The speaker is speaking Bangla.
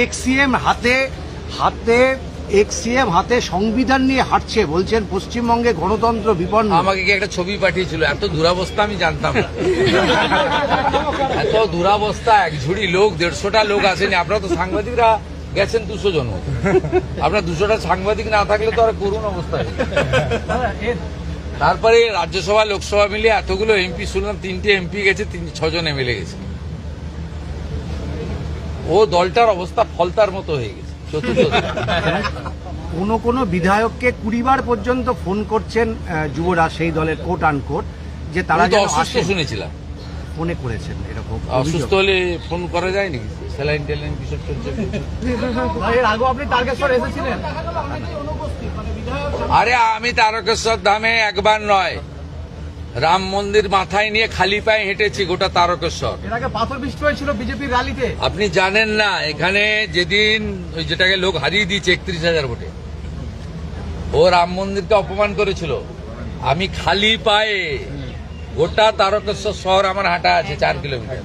এক্স-সিএম হাতে সংবিধান নিয়ে হাঁটছে, বলছেন পশ্চিমবঙ্গে গণতন্ত্র বিপন্ন। আমাকে কি একটা ছবি পাঠিয়েছিল, এত দুরাবস্থা আমি জানতাম না। এত দুরাবস্থা, এক ঝুড়ি লোক, 150টা লোক আসেনি। আপনারা তো সাংবাদিকরা গেছেন 200 জন মতো। আপনার 200টা সাংবাদিক না থাকলে তো আর করুণ অবস্থা। তারপরে রাজ্যসভা লোকসভা মিলে এতগুলো এমপি, শুনলাম 3টে এমপি গেছে, 6 জন এমএলএ গেছে। ও দলটার অবস্থা ফলতার মতো হয়ে গেছে। কোন বিধায়ককে 20 বার পর্যন্ত ফোন করছেন যুবরাজ সেই দলের কোট আনকোট, যে তারা অসুস্থ শুনেছিলাম। ফোনে করেছেন এরকম। অসুস্থ হলে ফোন করা যায় নাকি? স্যালাইন ট্যালাইন কিসব চলছে? আরে আমি তারকেশ্বর ধামে একবার নয়, রাম মন্দির মাথায় নিয়ে খালি পায়ে হেঁটেছি গোটা তারকেশ্বর। এর আগে পাথর বৃষ্টি হয়েছিল বিজেপির র্যালিতে। আপনি জানেন না, এখানে যেদিন ওই যেটাকে লোক হারিয়ে দিয়েছে 31,000 ভোটে, ও রাম মন্দিরকে অপমান করেছিল, আমি খালি পায়ে গোটা তারকেশ্বর শহর আমার হাঁটা আছে 4 কিলোমিটার।